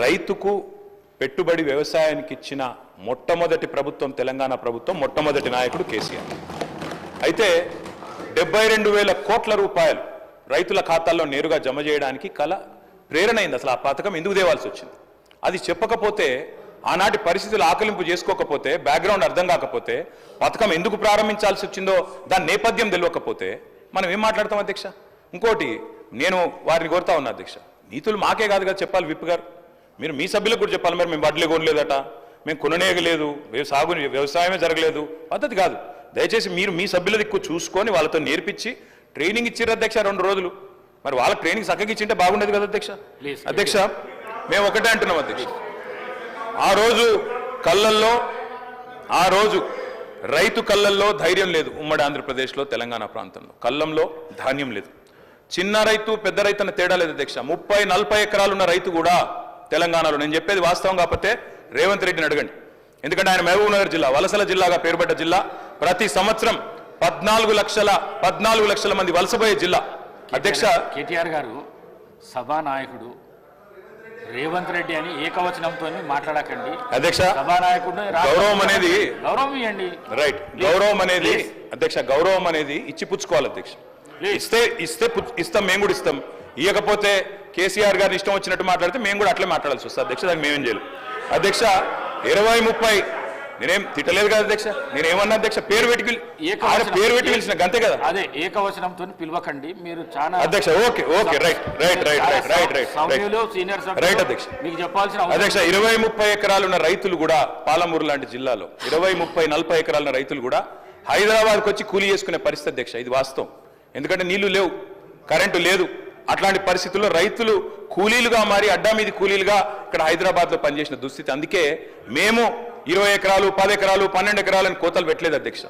రైతుకు పెట్టుబడి వ్యవసాయానికి ఇచ్చిన మొట్టమొదటి ప్రభుత్వం తెలంగాణ ప్రభుత్వం, మొట్టమొదటి నాయకుడు కేసీఆర్. అయితే 72,000 కోట్ల రూపాయలు రైతుల ఖాతాల్లో నేరుగా జమ చేయడానికి ప్రేరణ అయింది. అసలు ఆ పథకం ఎందుకు తేవాల్సి వచ్చింది అది చెప్పకపోతే, ఆనాటి పరిస్థితులు ఆకలింపు చేసుకోకపోతే, బ్యాక్గ్రౌండ్ అర్థం కాకపోతే, పథకం ఎందుకు ప్రారంభించాల్సి వచ్చిందో దాని నేపథ్యం తెలియకపోతే మనం ఏం మాట్లాడతాం అధ్యక్ష? ఇంకోటి నేను వారిని కోరుతా ఉన్నా అధ్యక్ష, నీతులు మాకే కాదు కదా చెప్పాలి. విప్ గారు మీరు మీ సభ్యులకు కూడా చెప్పాలి. మరి మేము వడ్లే కొనలేదట, మేము కొననేయలేదు, వ్యవసాయమే జరగలేదు, పద్ధతి కాదు. దయచేసి మీరు మీ సభ్యుల దిక్కు చూసుకొని వాళ్ళతో నేర్పించి ట్రైనింగ్ ఇచ్చిర్రు అధ్యక్ష 2 రోజులు. మరి వాళ్ళకి ట్రైనింగ్ చక్కగా ఇచ్చింటే బాగుండేది కదా అధ్యక్ష. అధ్యక్ష మేము ఒకటే అంటున్నాం అధ్యక్ష, ఆ రోజు రైతు కళ్ళల్లో ధైర్యం లేదు. ఉమ్మడి ఆంధ్రప్రదేశ్లో, తెలంగాణ ప్రాంతంలో కళ్ళంలో ధాన్యం లేదు. చిన్న రైతు పెద్ద రైతు అన్న తేడా లేదు అధ్యక్ష. 30-40 ఎకరాలు ఉన్న రైతు కూడా తెలంగాణలో, నేను చెప్పేది వాస్తవం కాకపోతే రేవంత్ రెడ్డిని అడగండి. ఎందుకంటే ఆయన మహబూబ్ నగర్ జిల్లా వలసల జిల్లాగా పేరుపడ్డ జిల్లా. ప్రతి సంవత్సరం 14 లక్షల మంది వలసపోయే జిల్లా. అధ్యక్ష కేటీఆర్ గారు సభానాయకుడు రేవంత్ రెడ్డి అని ఏకవచనంతో మాట్లాడకండి అధ్యక్ష. సభానాయకుడు గౌరవం అనేది గౌరవం ఇవ్వండి. రైట్, గౌరవం అనేది అధ్యక్ష, గౌరవం అనేది ఇచ్చి పుచ్చుకోవాలి అధ్యక్ష. ఇస్తాం, మేము కూడా ఇస్తాం. ఇవ్వకపోతే కేసీఆర్ గారిని ఇష్టం వచ్చినట్టు మాట్లాడితే మేము కూడా అట్లే మాట్లాడాల్సి వస్తుంది అధ్యక్ష. దానికి మేమేం చేయలేం అధ్యక్ష. 20-30 నేనేం తిట్టలేదు కదా అధ్యక్ష, నేనేమన్నా అధ్యక్ష పేరు పెట్టి పిలిచిన అంతే కదా. అదే ఏకవచనంతో పిలవకండి మీరు చాలా అధ్యక్ష. ఓకే రైట్ అధ్యక్ష. మీకు చెప్పాల్సిన అధ్యక్ష 20-30 ఎకరాలు ఉన్న రైతులు కూడా, పాలమూరు లాంటి జిల్లాలో 20-30-40 ఎకరాల రైతులు కూడా హైదరాబాద్కి వచ్చి కూలీ చేసుకునే పరిస్థితి అధ్యక్ష. ఇది వాస్తవం. ఎందుకంటే నీళ్లు లేవు, కరెంటు లేదు. అట్లాంటి పరిస్థితుల్లో రైతులు కూలీలుగా మారి అడ్డా మీది కూలీలుగా ఇక్కడ హైదరాబాద్లో పనిచేసిన దుస్థితి. అందుకే మేము 20 ఎకరాలు 10 ఎకరాలు 12 ఎకరాలని కోతలు పెట్టలేదు అధ్యక్ష.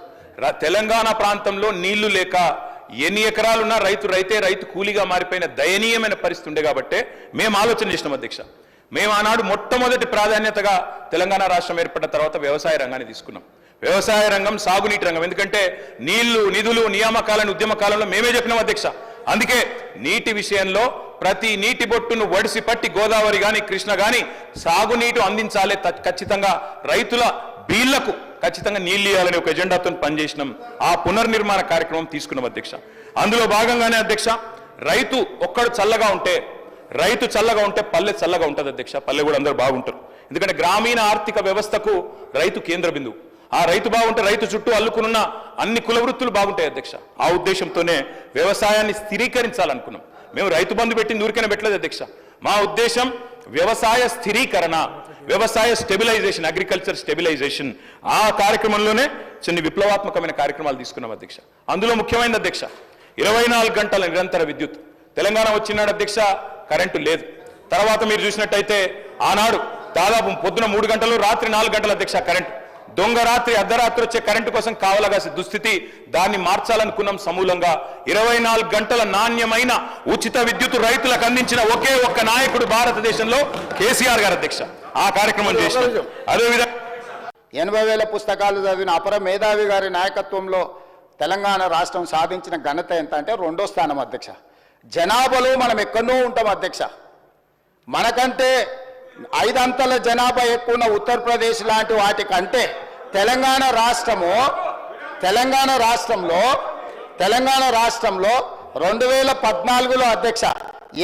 తెలంగాణ ప్రాంతంలో నీళ్లు లేక ఎన్ని ఎకరాలున్నా రైతు కూలీగా మారిపోయిన దయనీయమైన పరిస్థితి ఉండే కాబట్టే మేము ఆలోచన చేసినాం అధ్యక్ష. మేము ఆనాడు మొట్టమొదటి ప్రాధాన్యతగా తెలంగాణ రాష్ట్రం ఏర్పడిన తర్వాత వ్యవసాయ రంగాన్ని తీసుకున్నాం. వ్యవసాయ రంగం, సాగునీటి రంగం. ఎందుకంటే నీళ్లు, నిధులు, నియామకాలను ఉద్యమ కాలంలో మేమే చెప్పినాం అధ్యక్ష. అందుకే నీటి విషయంలో ప్రతి నీటి బొట్టును వడిసి పట్టి గోదావరి కానీ కృష్ణ కానీ సాగునీటి అందించాలి, ఖచ్చితంగా రైతుల బీళ్లకు ఖచ్చితంగా నీళ్లు ఇవ్వాలని ఒక ఎజెండాతో పనిచేసినాం. ఆ పునర్నిర్మాణ కార్యక్రమం తీసుకున్నాం అధ్యక్ష. అందులో భాగంగానే అధ్యక్ష, రైతు చల్లగా ఉంటే పల్లె చల్లగా ఉంటుంది అధ్యక్ష. పల్లె కూడా అందరూ బాగుంటారు. ఎందుకంటే గ్రామీణ ఆర్థిక వ్యవస్థకు రైతు కేంద్ర బిందువు. ఆ రైతు బాగుంటే రైతు చుట్టూ అల్లుకున్న అన్ని కుల వృత్తులు బాగుంటాయి అధ్యక్ష. ఆ ఉద్దేశంతోనే వ్యవసాయాన్ని స్థిరీకరించాలనుకున్నాం. మేము రైతు బంధు పెట్టి ఊరికనే పెట్టలేదు అధ్యక్ష. మా ఉద్దేశం వ్యవసాయ స్థిరీకరణ, వ్యవసాయ స్టెబిలైజేషన్, అగ్రికల్చర్ స్టెబిలైజేషన్. ఆ కార్యక్రమంలోనే చిన్న విప్లవాత్మకమైన కార్యక్రమాలు తీసుకున్నాం అధ్యక్ష. అందులో ముఖ్యమైనది అధ్యక్ష 24 గంటల నిరంతర విద్యుత్. తెలంగాణ వచ్చినాడు అధ్యక్ష, కరెంటు లేదు. తర్వాత మీరు చూసినట్టయితే ఆనాడు దాదాపు పొద్దున 3 గంటలు, రాత్రి 4 గంటల అధ్యక్ష కరెంటు. దొంగ రాత్రి, అర్ధరాత్రి వచ్చే కరెంటు కోసం కావలగాసే దుస్థితి. దాన్ని మార్చాలనుకున్నాం సమూలంగా. 24 గంటల నాణ్యమైన ఉచిత విద్యుత్ రైతులకు అందించిన ఒకే ఒక్క నాయకుడు భారతదేశంలో కేసీఆర్ గారు అధ్యక్ష. ఆ కార్యక్రమం చేశారు. అదేవిధంగా 80,000 పుస్తకాలు చదివిన అపర మేధావి గారి నాయకత్వంలో తెలంగాణ రాష్ట్రం సాధించిన ఘనత ఎంత అంటే 2వ స్థానం అధ్యక్ష. జనాభాలో మనం ఎక్కడో ఉంటాం అధ్యక్ష. మనకంటే 5 అంతల జనాభా ఎక్కువ ఉన్న ఉత్తరప్రదేశ్ లాంటి వాటికంటే తెలంగాణ రాష్ట్రంలో 2014లో అధ్యక్ష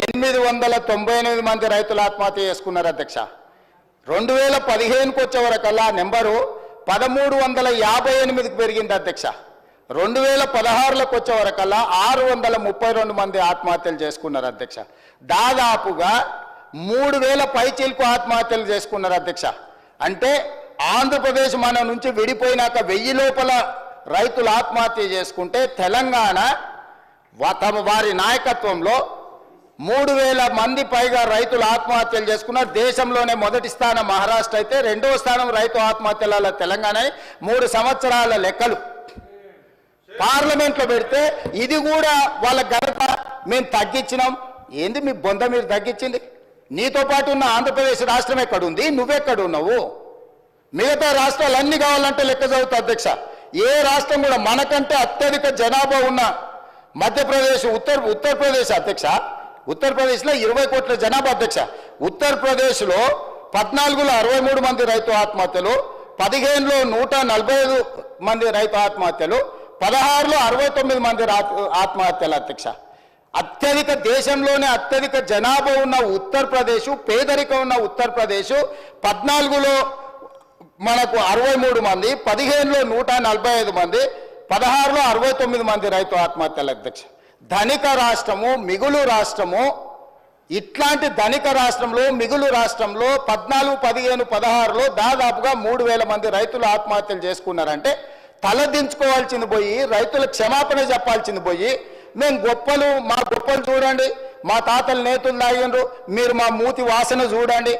898 మంది రైతులు ఆత్మహత్య చేసుకున్నారు అధ్యక్ష. 2015కు వచ్చే వరకల్లా నెంబరు 1358కి పెరిగింది అధ్యక్ష. 2016లోకి వచ్చే వరకల్లా 632 మంది ఆత్మహత్యలు చేసుకున్నారు అధ్యక్ష. దాదాపుగా 3000 పైచీలకు ఆత్మహత్యలు చేసుకున్నారు అధ్యక్ష. అంటే ఆంధ్రప్రదేశ్ మన నుంచి విడిపోయినాక 1000 లోపల రైతులు ఆత్మహత్య చేసుకుంటే తెలంగాణ వారి నాయకత్వంలో 3000 మంది పైగా రైతులు ఆత్మహత్యలు చేసుకున్నారు. దేశంలోనే మొదటి స్థానం మహారాష్ట్ర అయితే, 2వ స్థానం రైతు ఆత్మహత్యల తెలంగాణ. 3 సంవత్సరాల లెక్కలు పార్లమెంట్లో పెడితే ఇది కూడా వాళ్ళ ఘనత. మేము తగ్గించినాం. ఏంది మీ బొంద మీరు తగ్గించింది? నీతో పాటు ఉన్న ఆంధ్రప్రదేశ్ రాష్ట్రం ఎక్కడుంది? నువ్వెక్కడున్నావు? మిగతా రాష్ట్రాలు అన్ని కావాలంటే లెక్క చదువుతా అధ్యక్ష. ఏ రాష్ట్రం కూడా మనకంటే అత్యధిక జనాభా ఉన్న మధ్యప్రదేశ్, ఉత్తరప్రదేశ్ అధ్యక్ష ఉత్తరప్రదేశ్లో 20 కోట్ల జనాభా అధ్యక్ష. ఉత్తరప్రదేశ్లో 14లో 63 మంది రైతు ఆత్మహత్యలు, 15లో 145 మంది రైతు ఆత్మహత్యలు, 16లో 69 మంది ఆత్మహత్యలు అధ్యక్ష. అత్యధిక దేశంలోనే అత్యధిక జనాభా ఉన్న ఉత్తరప్రదేశ్, పేదరికం ఉన్న ఉత్తరప్రదేశ్ 14లో మనకు 63 మంది, 15లో 145 మంది, 16లో 69 మంది రైతు ఆత్మహత్యలు అధ్యక్ష. ధనిక రాష్ట్రము, మిగులు రాష్ట్రము, ఇట్లాంటి ధనిక రాష్ట్రంలో, మిగులు రాష్ట్రంలో 14, 15, 16లో దాదాపుగా 3,000 మంది రైతులు ఆత్మహత్యలు చేసుకున్నారంటే తలదించుకోవాల్సింది పోయి, రైతులకు క్షమాపణ చెప్పాల్సింది పోయి, మేము గొప్పలు, మా గొప్పలు చూడండి, మా తాతలు నేతులు తాగిండ్రు, మీరు మా మూతి వాసన చూడండి,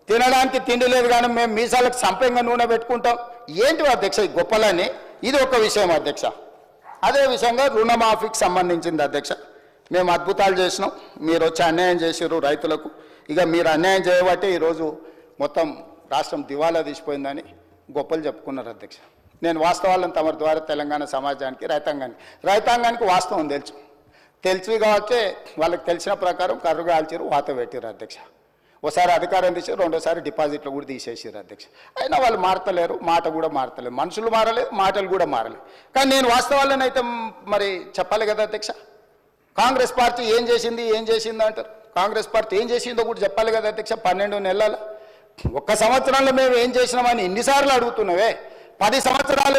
తినడానికి తిండి లేదు కానీ మేము మీసాలకు సంపెంగా నూనె పెట్టుకుంటాం. ఏంటి అధ్యక్ష ఈ గొప్పలని? ఇది ఒక విషయం అధ్యక్ష. అదే విషయంగా రుణమాఫీకి సంబంధించింది అధ్యక్ష. మేము అద్భుతాలు చేసినాం, మీరు వచ్చి అన్యాయం చేసారు రైతులకు. ఇక మీరు అన్యాయం చేయబట్టి ఈరోజు మొత్తం రాష్ట్రం దివాలా తీసిపోయిందని గొప్పలు చెప్పుకున్నారు అధ్యక్ష. నేను వాస్తవాలను తమ ద్వారా తెలంగాణ సమాజానికి, రైతాంగానికి వాస్తవం తెలుసు కాబట్టి వాళ్ళకి తెలిసిన ప్రకారం కర్రు కాల్చారు, వాత పెట్టారు అధ్యక్ష. ఒకసారి అధికారం తీసారు, రెండోసారి డిపాజిట్లు కూడా తీసేసారు అధ్యక్ష. అయినా వాళ్ళు మారతలేరు, మాట కూడా మారతలేరు, మనుషులు మారలేదు, మాటలు కూడా మారలేదు. కానీ నేను వాస్తవాలను అయితే మరి చెప్పాలి కదా అధ్యక్ష. కాంగ్రెస్ పార్టీ ఏం చేసింది అంటారు. కాంగ్రెస్ పార్టీ ఏం చేసిందో కూడా చెప్పాలి కదా అధ్యక్ష. 12 నెలల ఒక్క సంవత్సరంలో మేము ఏం చేసినామని ఇన్నిసార్లు అడుగుతున్నావే. 10 సంవత్సరాలు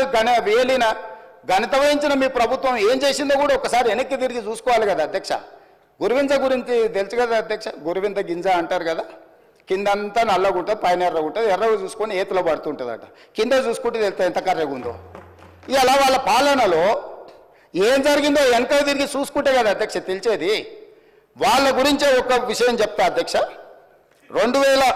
ఘనత వహించిన మీ ప్రభుత్వం ఏం చేసిందో కూడా ఒకసారి వెనక్కి తిరిగి చూసుకోవాలి కదా అధ్యక్ష. గురువింజ గురించి తెలుసు కదా అధ్యక్ష. గురువింద గింజ అంటారు కదా, కిందంతా నల్లగా ఉంటుంది, పైన ఎర్రగా ఉంటుంది. ఎర్రగా చూసుకొని ఏతులో పడుతుంటుందట, కింద చూసుకుంటే తెలుస్తుంది ఎంత కర్రగా ఉందో. ఇలా వాళ్ళ పాలనలో ఏం జరిగిందో వెనక తిరిగి చూసుకుంటే కదా అధ్యక్ష తెలిసేది. వాళ్ళ గురించే ఒక విషయం చెప్తా అధ్యక్ష. 2000